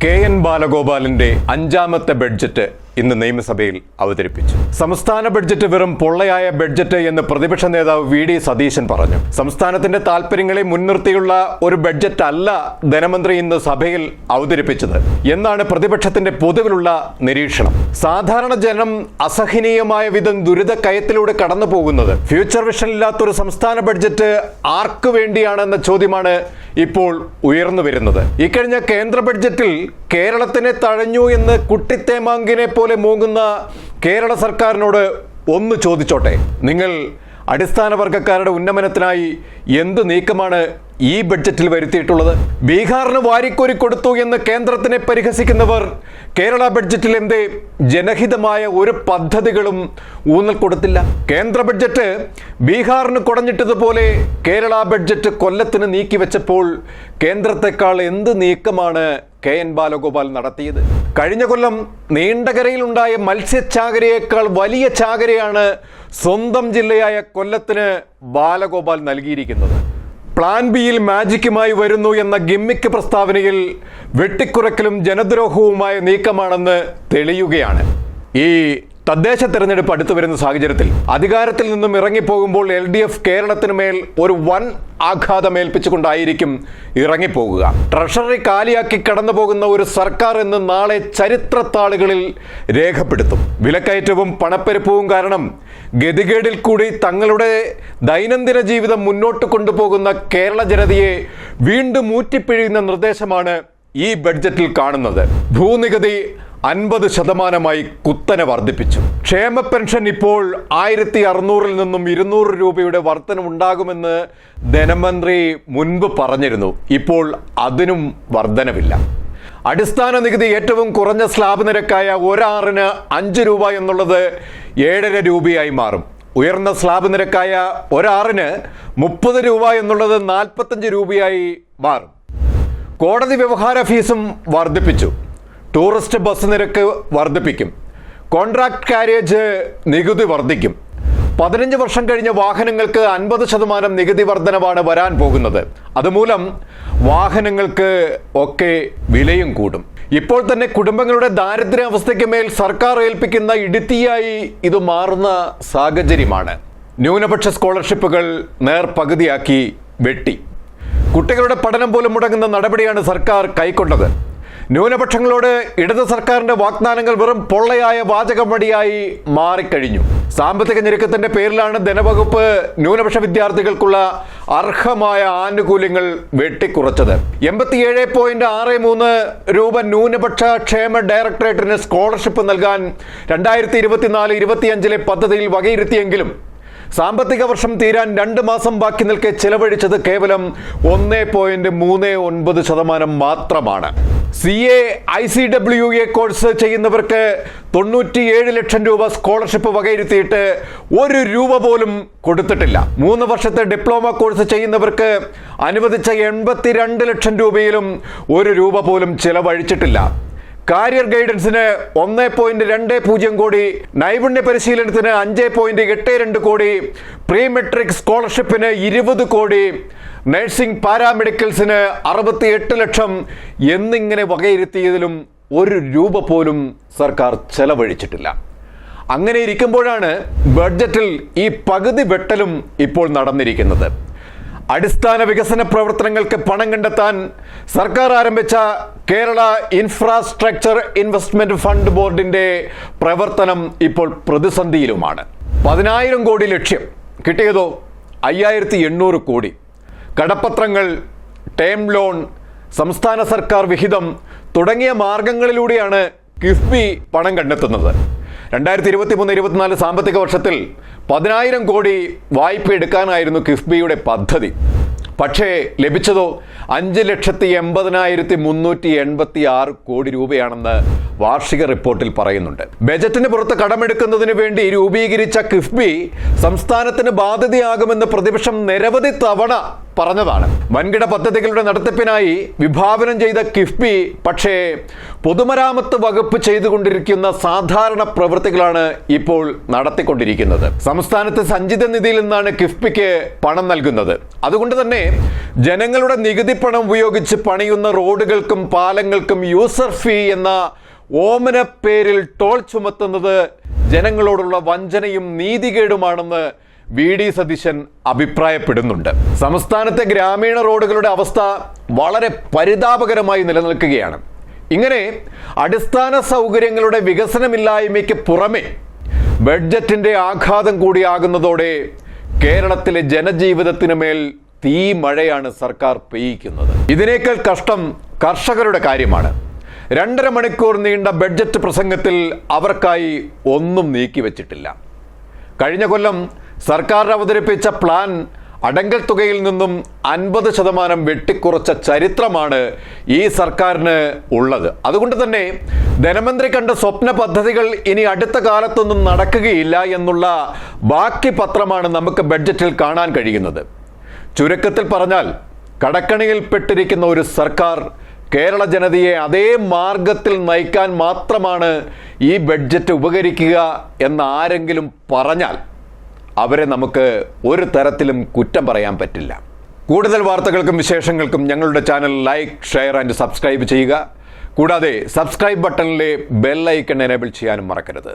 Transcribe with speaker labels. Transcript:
Speaker 1: K N. ബാലഗോപാലിന്റെ അഞ്ചാമത്തെ budget ഇന്ന് നിയമസഭയിൽ അവതരിപ്പിച്ചു. സംസ്ഥാന ബഡ്ജറ്റ് വെറും പൊള്ളയായ ബഡ്ജറ്റ് എന്ന് പ്രതിപക്ഷ നേതാവ് വി.ഡി. സതീശൻ പറഞ്ഞു. സംസ്ഥാനത്തിന്റെ താൽപര്യങ്ങളെ മുൻനിർത്തിയുള്ള ഒരു ബഡ്ജറ്റ് അല്ല ധനമന്ത്രി ഇന്ന് സഭയിൽ അവതരിപ്പിച്ചത് എന്നാണ് പ്രതിപക്ഷത്തിന്റെ പൊതുവിലുള്ള നിരീക്ഷണം. സാധാരണ ജനം അസഹനീയമായ വിധം ദുരിതക്കയത്തിലൂടെ കടന്നു പോകുന്നത് ഫ്യൂച്ചർ വിഷൻ ഇല്ലാത്തൊരു സംസ്ഥാന ബഡ്ജറ്റ് ആർക്കു വേണ്ടിയാണെന്ന ചോദ്യമാണ് ഇപ്പോൾ ഉയർന്നു വരുന്നത്. ഇക്കഴിഞ്ഞ കേന്ദ്ര ബഡ്ജറ്റിൽ കേരളത്തിനെ തഴഞ്ഞു എന്ന് കുട്ടിത്തേമാങ്കിനെ പോലെ മൂങ്ങുന്ന കേരള സർക്കാരിനോട് ഒന്ന് ചോദിച്ചോട്ടെ, നിങ്ങൾ അടിസ്ഥാന വർഗക്കാരുടെ ഉന്നമനത്തിനായി എന്ത് നീക്കമാണ് ഈ ബഡ്ജറ്റിൽ വരുത്തിയിട്ടുള്ളത്? ബീഹാറിന് വാരിക്കോരി കൊടുത്തു എന്ന് കേന്ദ്രത്തിനെ പരിഹസിക്കുന്നവർ കേരള ബഡ്ജറ്റിൽ എന്തേ ജനഹിതമായ ഒരു പദ്ധതികളും ഊന്നൽ കൊടുത്തില്ല? കേന്ദ്ര ബഡ്ജറ്റ് ബീഹാറിന് കുടഞ്ഞിട്ടതുപോലെ കേരള ബഡ്ജറ്റ് കൊല്ലത്തിന് നീക്കിവെച്ചപ്പോൾ കേന്ദ്രത്തെക്കാൾ എന്ത് നീക്കമാണ് കെ.എൻ. ബാലഗോപാൽ നടത്തിയത്? കഴിഞ്ഞ കൊല്ലം നീണ്ടകരയിലുണ്ടായ മത്സ്യചാകരയേക്കാൾ വലിയ ചാകരയാണ് സ്വന്തം ജില്ലയായ കൊല്ലത്തിന് ബാലഗോപാൽ നൽകിയിരിക്കുന്നത്. പ്ലാൻ ബിയിൽ മാജിക്കുമായി വരുന്നു എന്ന ഗിമ്മിക്ക് പ്രസ്താവനയിൽ വെട്ടിക്കുറക്കലും ജനദ്രോഹവുമായ നീക്കമാണെന്ന് തെളിയുകയാണ്. ഈ തദ്ദേശ തെരഞ്ഞെടുപ്പ് അടുത്തു വരുന്ന സാഹചര്യത്തിൽ അധികാരത്തിൽ നിന്നും ഇറങ്ങിപ്പോകുമ്പോൾ LDF കേരളത്തിന് മേൽ ഒരു വൻ ആഘാതമേൽപ്പിച്ചുകൊണ്ടായിരിക്കും ഇറങ്ങിപ്പോകുക. ട്രഷറി കാലിയാക്കി കടന്നു പോകുന്ന ഒരു സർക്കാർ എന്ന് നാളെ ചരിത്രത്താളുകളിൽ രേഖപ്പെടുത്തും. വിലക്കയറ്റവും പണപ്പെരുപ്പവും കാരണം ഗതികേടിൽ കൂടി തങ്ങളുടെ ദൈനംദിന ജീവിതം മുന്നോട്ട് കൊണ്ടുപോകുന്ന കേരള ജനതയെ വീണ്ടും ഊറ്റിപ്പിഴിയുന്ന നിർദ്ദേശമാണ് ഈ ബഡ്ജറ്റിൽ കാണുന്നത്. ഭൂനികുതി 50% കുത്തനെ വർദ്ധിപ്പിച്ചു. ക്ഷേമ പെൻഷൻ ഇപ്പോൾ 1600 നിന്നും 200 രൂപയുടെ വർധനവുണ്ടാകുമെന്ന് ധനമന്ത്രി മുൻപ് പറഞ്ഞിരുന്നു. ഇപ്പോൾ അതിനും വർധനവില്ല. അടിസ്ഥാന നികുതി ഏറ്റവും കുറഞ്ഞ സ്ലാബ് നിരക്കായ ഒരാറിന് 5 രൂപ എന്നുള്ളത് 7.5 രൂപയായി മാറും. ഉയർന്ന സ്ലാബ് നിരക്കായ ഒരാറിന് 30 രൂപ എന്നുള്ളത് 45 രൂപയായി മാറും. കോടതി വ്യവഹാര ഫീസും വർദ്ധിപ്പിച്ചു. ടൂറിസ്റ്റ് ബസ് നിരക്ക് വർദ്ധിപ്പിക്കും. കോൺട്രാക്ട് കാരേജ് നികുതി വർദ്ധിക്കും. 15 വർഷം കഴിഞ്ഞ വാഹനങ്ങൾക്ക് 50% നികുതി വർധനവാണ് വരാൻ പോകുന്നത്. അതുമൂലം വാഹനങ്ങൾക്ക് ഒക്കെ വിലയും കൂടും. ഇപ്പോൾ തന്നെ കുടുംബങ്ങളുടെ ദാരിദ്ര്യാവസ്ഥയ്ക്ക് മേൽ സർക്കാർ ഏൽപ്പിക്കുന്ന ഇടുത്തിയായി ഇത് മാറുന്ന സാഹചര്യമാണ്. ന്യൂനപക്ഷ സ്കോളർഷിപ്പുകൾ നേർപകുതിയാക്കി വെട്ടി. കുട്ടികളുടെ പഠനം പോലും മുടങ്ങുന്ന നടപടിയാണ് സർക്കാർ കൈക്കൊണ്ടത്. ന്യൂനപക്ഷങ്ങളോട് ഇടത് സർക്കാരിന്റെ വാഗ്ദാനങ്ങൾ വെറും പൊള്ളയായ വാചകമടിയായി മാറിക്കഴിഞ്ഞു. സാമ്പത്തിക ഞെരുക്കത്തിന്റെ പേരിലാണ് ധനവകുപ്പ് ന്യൂനപക്ഷ വിദ്യാർത്ഥികൾക്കുള്ള അർഹമായ ആനുകൂല്യങ്ങൾ വെട്ടിക്കുറച്ചത്. 87.63 രൂപ ന്യൂനപക്ഷ ക്ഷേമ ഡയറക്ടറേറ്റിന് സ്കോളർഷിപ്പ് നൽകാൻ 2024-25 പദ്ധതിയിൽ വകയിരുത്തിയെങ്കിലും സാമ്പത്തിക വർഷം തീരാൻ 2 മാസം ബാക്കി നിൽക്കെ ചെലവഴിച്ചത് കേവലം 1.39% മാത്രമാണ്. CA ICWA കോഴ്സ് ചെയ്യുന്നവർക്ക് 97 ലക്ഷം രൂപ സ്കോളർഷിപ്പ് വകയിരുത്തിയിട്ട് 1 രൂപ പോലും കൊടുത്തിട്ടില്ല. 3 വർഷത്തെ ഡിപ്ലോമ കോഴ്സ് ചെയ്യുന്നവർക്ക് അനുവദിച്ച 82 ലക്ഷം രൂപയിലും 1 രൂപ പോലും ചെലവഴിച്ചിട്ടില്ല. കാരിയർ ഗൈഡൻസിന് 1.20 കോടി, നൈപുണ്യ പരിശീലനത്തിന് 5.82 കോടി, പ്രീ മെട്രിക് സ്കോളർഷിപ്പിന് 20 കോടി, നഴ്സിംഗ് പാരാമെഡിക്കൽസിന് 68 ലക്ഷം എന്നിങ്ങനെ വകയിരുത്തിയതിലും 1 രൂപ പോലും സർക്കാർ ചെലവഴിച്ചിട്ടില്ല. അങ്ങനെ ഇരിക്കുമ്പോഴാണ് ബഡ്ജറ്റിൽ ഈ പകുതി വെട്ടലും ഇപ്പോൾ നടന്നിരിക്കുന്നത്. അടിസ്ഥാന വികസന പ്രവർത്തനങ്ങൾക്ക് പണം കണ്ടെത്താൻ സർക്കാർ ആരംഭിച്ച കേരള ഇൻഫ്രാസ്ട്രക്ചർ ഇൻവെസ്റ്റ്മെന്റ് ഫണ്ട് ബോർഡിന്റെ പ്രവർത്തനം ഇപ്പോൾ പ്രതിസന്ധിയിലുമാണ്. 10,000 കോടി ലക്ഷ്യം കിട്ടിയതോ 5,800 കോടി. കടപ്പത്രങ്ങൾ, ടേം ലോൺ, സംസ്ഥാന സർക്കാർ വിഹിതം തുടങ്ങിയ മാർഗങ്ങളിലൂടെയാണ് കിഫ്ബി പണം കണ്ടെത്തുന്നത്. 2023-24 സാമ്പത്തിക വർഷത്തിൽ 10,000 കോടി വായ്പ എടുക്കാനായിരുന്നു കിഫ്ബിയുടെ പദ്ധതി. പക്ഷേ ലഭിച്ചതോ 5,80,386 കോടി രൂപയാണെന്ന് വാർഷിക റിപ്പോർട്ടിൽ പറയുന്നുണ്ട്. ബജറ്റിന് പുറത്ത് കടമെടുക്കുന്നതിന് വേണ്ടി രൂപീകരിച്ച കിഫ്ബി സംസ്ഥാനത്തിന് ബാധ്യതയാകുമെന്ന് പ്രതിപക്ഷം നിരവധി തവണ പറഞ്ഞതാണ്. വൻകിട പദ്ധതികളുടെ നടത്തിപ്പിനായി വിഭാവനം ചെയ്ത കിഫ്ബി പക്ഷേ പൊതുമരാമത്ത് വകുപ്പ് ചെയ്തുകൊണ്ടിരിക്കുന്ന സാധാരണ പ്രവൃത്തികളാണ് ഇപ്പോൾ നടത്തിക്കൊണ്ടിരിക്കുന്നത്. സംസ്ഥാനത്ത് സഞ്ചിത നിധിയിൽ നിന്നാണ് കിഫ്ബിക്ക് പണം നൽകുന്നത്. അതുകൊണ്ട് തന്നെ ജനങ്ങളുടെ നികുതി പണം ഉപയോഗിച്ച് പണിയുന്ന റോഡുകൾക്കും പാലങ്ങൾക്കും യൂസർ ഫീ എന്ന ഓമന പേരിൽ ടോൾ ചുമത്തുന്നത് ജനങ്ങളോടുള്ള വഞ്ചനയും നീതികേടുമാണെന്ന് വി.ഡി. സതീശൻ അഭിപ്രായപ്പെടുന്നുണ്ട്. സംസ്ഥാനത്തെ ഗ്രാമീണ റോഡുകളുടെ അവസ്ഥ വളരെ പരിതാപകരമായി നിലനിൽക്കുകയാണ്. ഇങ്ങനെ അടിസ്ഥാന സൗകര്യങ്ങളുടെ വികസനമില്ലായ്മയ്ക്ക് പുറമെ ബഡ്ജറ്റിന്റെ ആഘാതം കൂടിയാകുന്നതോടെ കേരളത്തിലെ ജനജീവിതത്തിനു മേൽ തീ മഴയാണ് സർക്കാർ പെയ്യിക്കുന്നത്. ഇതിനേക്കാൾ കഷ്ടം കർഷകരുടെ കാര്യമാണ്. 2.5 മണിക്കൂർ നീണ്ട ബഡ്ജറ്റ് പ്രസംഗത്തിൽ അവർക്കായി ഒന്നും നീക്കിവെച്ചിട്ടില്ല. കഴിഞ്ഞ കൊല്ലം സർക്കാർ അവതരിപ്പിച്ച പ്ലാൻ അടങ്കൽ തുകയിൽ നിന്നും 50% വെട്ടിക്കുറച്ച ചരിത്രമാണ് ഈ സർക്കാരിന് ഉള്ളത്. അതുകൊണ്ട് തന്നെ ധനമന്ത്രി കണ്ട സ്വപ്ന പദ്ധതികൾ ഇനി അടുത്ത കാലത്തൊന്നും നടക്കുകയില്ല എന്നുള്ള ബാക്കി പത്രമാണ് നമുക്ക് ബഡ്ജറ്റിൽ കാണാൻ കഴിയുന്നത്. ചുരുക്കത്തിൽ പറഞ്ഞാൽ കടക്കണിയിൽപ്പെട്ടിരിക്കുന്ന ഒരു സർക്കാർ കേരള ജനതയെ അതേ മാർഗത്തിൽ നയിക്കാൻ മാത്രമാണ് ഈ ബഡ്ജറ്റ് ഉപകരിക്കുക എന്ന് ആരെങ്കിലും പറഞ്ഞാൽ അവരെ നമുക്ക് ഒരു തരത്തിലും കുറ്റം പറയാൻ പറ്റില്ല. കൂടുതൽ വാർത്തകൾക്കും വിശേഷങ്ങൾക്കും ഞങ്ങളുടെ channel like, share and subscribe ചെയ്യുക. കൂടാതെ സബ്സ്ക്രൈബ് ബട്ടണിലെ ബെൽ ഐക്കൺ എനേബിൾ ചെയ്യാനും മറക്കരുത്.